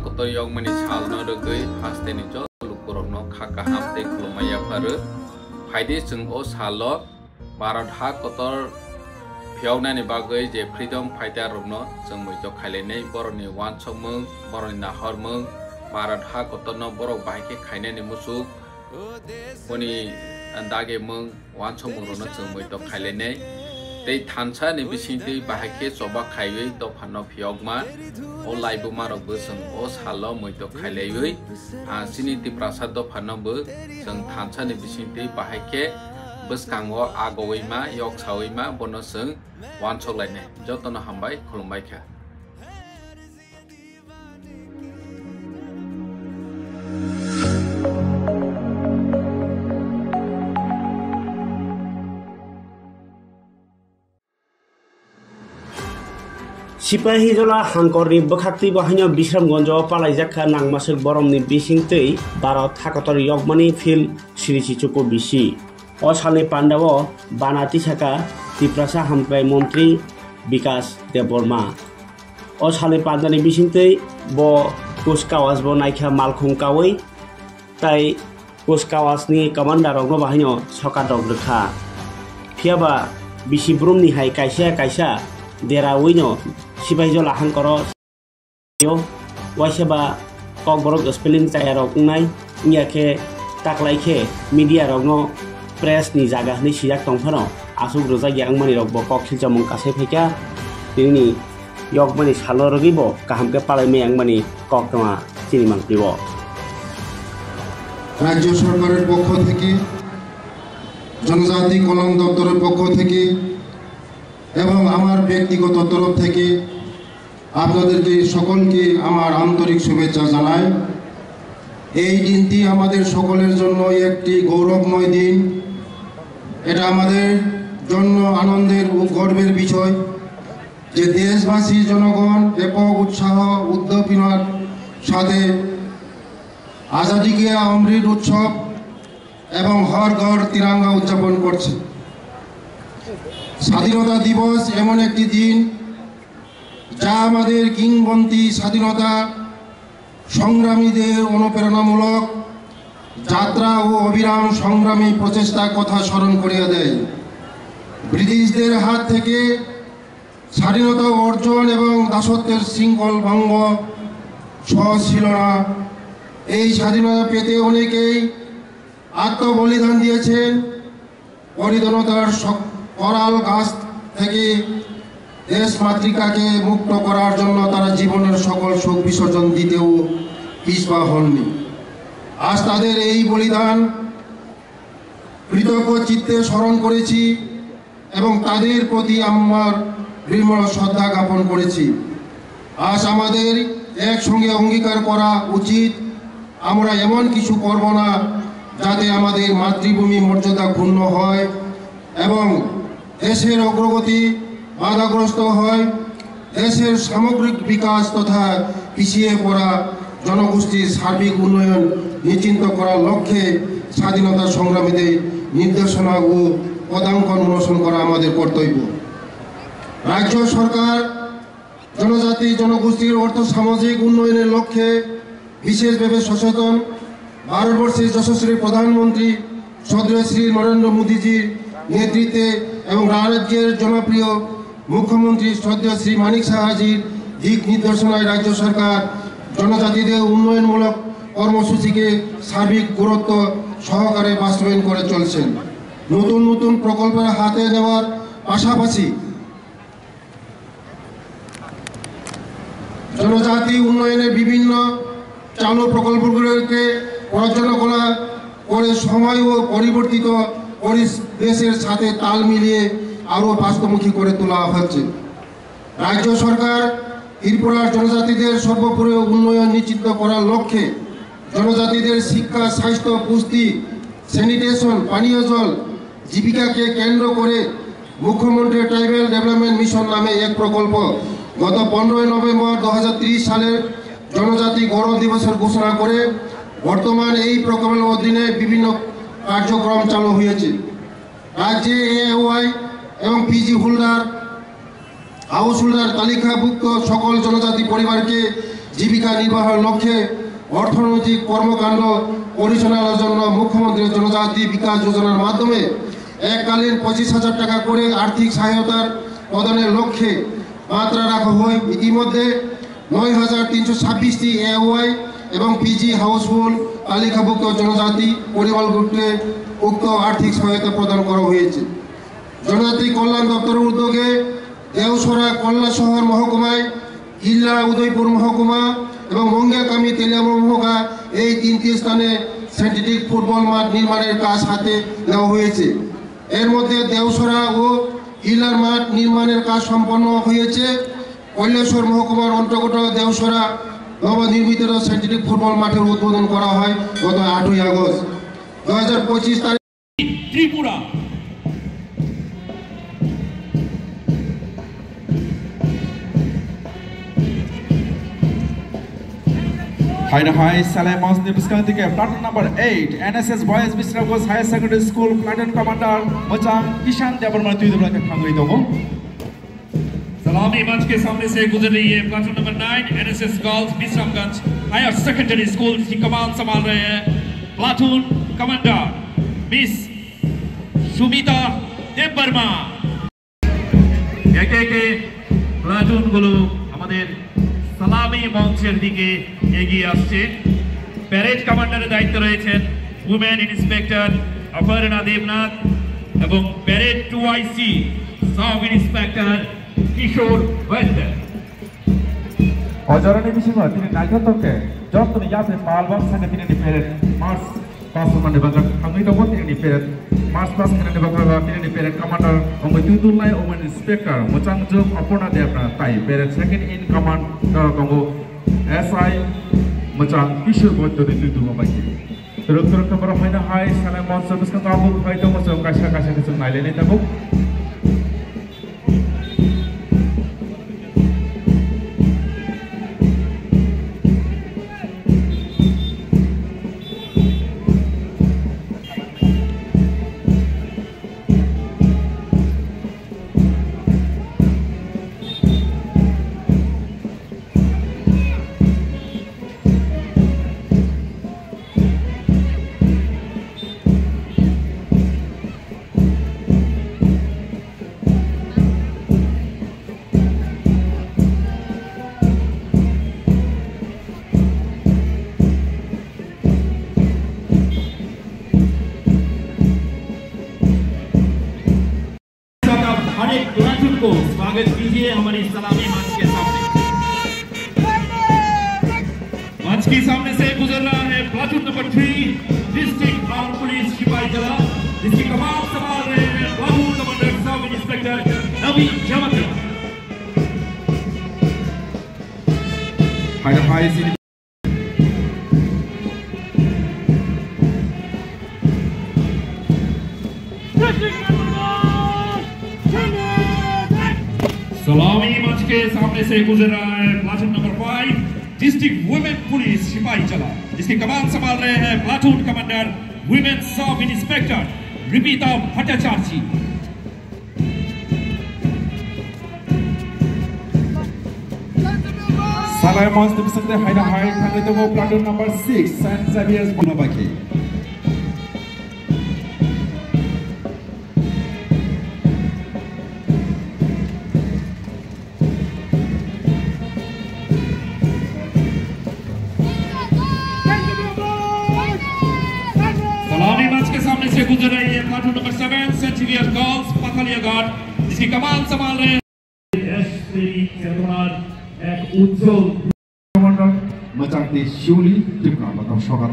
Kotor yang mani sal no rugui haste ni jo lukurok no khaka hamte khulumaya paru haide jeng o salo Bharat ha kotor phiauna ni bagui je freedom fighter rok no jeng moito khailene boroni wan chomung boroni nahor mung Bharat ha kotor no borok baike khaine ni musuk boni andage mung wan chomung ro no jeng moito khailene tei thansa ni bisingtei bahake choba khaiwi to phano phiogma o laibu marok bo jeng o salo moito khaileiwi sini ti prasad do phano bo jeng thansa ni bisingtei bahake boskango agowi ma yok sawi ma bono jeng wan choklaine jotono hambai khulumbai kha Sipahijola hangkorni bokakti bahanya Bisramgonjo palaijaka nangmasuk boromni bisingtei Bharat hakotor yogmani fil sirisi chuko bisi o salni pandawo banati saka tiprasa hamkrai montri Bikas Deborma o salni pandani bisingtei bo kuskawas bo naikha malkhung kawi tai kuskawasni commander rok bahanya sokadok rekha phiaba bisi brumni hai kaisa dera wino Sipahijola hangkoro yo waisaba kok borok spelling chaya rok nai nyake taklaike media rok no press ni jaga ni sijak tongphano asuk roja yang mani rok bo kok khiljamung kasai pheka tini yok mani salo rogibo kahamke palai me yang mani kok tama chini mangtibo রাজ্য সরকারের পক্ষ থেকে জনজাতি কল্যাণ দপ্তরের পক্ষ থেকে এবং আমার ব্যক্তিগত তরফ থেকে আপনাদেরকে সকলকে আমার আন্তরিক শুভেচ্ছা জানাই এই দিনটি আমাদের সকলের জন্য একটি গৌরবময় দিন এটা আমাদের জন্য আনন্দের ও গর্বের বিষয় যে দেশবাসী জনগণ ব্যাপক উৎসাহ উদ্দীপনার সাথে আজাদি কে অমৃত উৎসব এবং হর ঘর তিরঙ্গা উদযাপন করছে স্বাধীনতা দিবস এমন একটি দিন যা আমাদের কিংবদন্তি স্বাধীনতা সংগ্রামীদের অনুপ্রেরণামূলক যাত্রা ও অবিরাম সংগ্রামী প্রচেষ্টার কথা স্মরণ করিয়ে দেয় ব্রিটিশদের হাত থেকে স্বাধীনতা অর্জন এবং দাসত্বের শৃঙ্খল ভঙ্গ সহজ ছিল না এই স্বাধীনতা পেতে অনেকেই আত্মবলিদান দিয়েছেন পরিধনতার করাল গাছ থেকে দেশ মাতৃকাকে মুক্ত করার জন্য তারা জীবনের সকল শোক বিসর্জন দিতেও পিছপা হননি আজ তাদের এই বলিদান কৃতজ্ঞ চিত্তে স্মরণ করেছি এবং তাদের প্রতি আমার বিনম্র শ্রদ্ধা জ্ঞাপন করেছি আজ আমাদের একসঙ্গে অঙ্গীকার করা উচিত আমরা এমন কিছু করব না যাতে আমাদের মাতৃভূমি মর্যাদা ক্ষুণ্ণ হয় এবং দেশের অগ্রগতি বাধাগ্রস্ত হয় দেশের সামগ্রিক বিকাশ তথা পিছিয়ে পড়া জনগোষ্ঠীর সার্বিক উন্নয়ন নিশ্চিত করার লক্ষ্যে স্বাধীনতা সংগ্রামীদের নির্দেশনা ও পদাঙ্কন অনুসরণ করা আমাদের কর্তব্য রাজ্য সরকার জনজাতি জনগোষ্ঠীর অর্থ সামাজিক উন্নয়নের লক্ষ্যে বিশেষভাবে সচেতন ভারতবর্ষের যশস্বী প্রধানমন্ত্রী শ্রদ্ধেয় শ্রী নরেন্দ্র মোদীজির নেতৃত্বে এবং রাজ্যের জনপ্রিয় মুখ্যমন্ত্রী শ্রদ্ধেয় শ্রী মানিক সাহাজির দিক নির্দেশনায় রাজ্য সরকার জনজাতিদের উন্নয়নমূলক কর্মসূচিকে সার্বিক গুরুত্ব সহকারে বাস্তবায়ন করে চলছেন নতুন নতুন প্রকল্পের হাতে নেওয়ার পাশাপাশি জনজাতি উন্নয়নের বিভিন্ন চালু প্রকল্পগুলোকে পর্যালোচনা করে সময় ও পরিবর্তিত পরিবেশের সাথে তাল মিলিয়ে আরও বাস্তবমুখী করে তোলা হচ্ছে রাজ্য সরকার ত্রিপুরার জনজাতিদের সর্বোপরি উন্নয়ন নিশ্চিত করার লক্ষ্যে জনজাতিদের শিক্ষা স্বাস্থ্য পুষ্টি স্যানিটেশন পানীয় জল জীবিকাকে কেন্দ্র করে মুখ্যমন্ত্রী ট্রাইবাল ডেভেলপমেন্ট মিশন নামে এক প্রকল্প গত 15 নভেম্বর 2023 সালের জনজাতি গৌরব দিবসের ঘোষণা করে বর্তমান এই প্রকল্পের অধীনে বিভিন্ন কার্যক্রম চালু হয়েছে রাজ্যে এওয়াই এবং পিজি হোল্ডার হাউস হোল্ডার তালিকাভুক্ত সকল জনজাতি পরিবারকে জীবিকা নির্বাহের লক্ষ্যে অর্থনৈতিক কর্মকাণ্ড পরিচালনার জন্য মুখ্যমন্ত্রীর জনজাতি বিকাশ যোজনার মাধ্যমে এককালীন 25,000 টাকা করে আর্থিক সহায়তার প্রদানের লক্ষ্যে মাত্রা রাখা হয়। ইতিমধ্যে 9,326টি এওয়াই এবং পিজি হাউসহোল্ড তালিকাভুক্ত জনজাতি পরিবারগুলোকে উক্ত আর্থিক সহায়তা প্রদান করা হয়েছে। জনজাতি কল্যাণ দপ্তরের উদ্যোগে দেওসরা কল্যাণ শহর মহকুমায়, ইল্লা উদয়পুর মহকুমা এবং মঙ্গিয়াকামী তেলিয়ামুড়া মহকুমা এই 3টি স্থানে সিনথেটিক ফুটবল মাঠ নির্মাণের কাজ হাতে নেওয়া হয়েছে। এর মধ্যে দেওসরা ও ইল্লার মাঠ নির্মাণের কাজ সম্পন্ন হয়েছে। কৈলাসহর মহকুমার অন্তর্গত দেওসরা নবনির্মিত সিনথেটিক ফুটবল মাঠের উদ্বোধন করা হয় গত 8ই আগস্ট 2025 তারিখ। Tripura High Salai Mons Nibiskantika, platoon number 8, NSS Boys Bisravos Higher Secondary School, platoon commander Mochang Kishan Debarma Tudura Kangui Dogo. सलामी मंच के सामने से गुजर रही है platoon number 9 NSS girls Bishramganj higher secondary school की कमान संभाल रहे हैं platoon commander miss Sumita Debbarma. একে একে প্লাটুন গুলো আমাদের সালামি মঞ্চের দিকে এগিয়ে আসছে। প্যারেড কমান্ডারের দায়িত্বে রয়েছেন উমেন ইন্সপেক্টর অপর্ণা দেবনাথ এবং প্যারেড 2IC সাব ইন্সপেক্টর কিশোর বৈদ্য। অজরণী বিশিমা তিনি নাগতকে যতনি ইয়াতে পালবাম সাথে তিনি প্যারেড মার্চ পাস মানে বাগা আমি তো বলতে তিনি প্যারেড মার্চ পাস মানে বাগা তিনি প্যারেড কমান্ডার ওমে তুতুলাই ওমেন ইন্সপেক্টর মোচাংজম অপর্ণা দেবনাথ তাই প্যারেড সেকেন্ড ইন কমান্ড দরগো এসআই মোচাং কিশোর বৈদ্য তুতুমা বাকি রক্তরক নম্বর হয়না হাই সালাম মঞ্চ বিস্কা কাবুল হয়তো মোচং কাশা কাশা কিছু নাইলেনে তাবো। स्वागत कीजिए हमारी सलामी मंच के सामने। मंच के सामने से गुजर रहा है platoon number 3 district arm police Sepahijala, जिसकी कमान संभाल रहे हैं platoon commander sub inspector Naveen Jamatia. सलामी मंच के सामने से गुजर रहा है platoon number 5 district women police Sepahijala, जिसकी कमान संभाल रहे हैं platoon commander women sub inspector Ripita Bhattacharya. Salai Mons Nibiskantika Haida Hai Kangitomo platoon number 6 Saint Xavier's Bunobaki. से गुजर रही है platoon number 7 Saint Xavier girls Pathaliaghat, जिसकी कमान संभाल रहे हैं एक उज्जवल कमांडर मचांगती शिवली टिपका मतलब सगर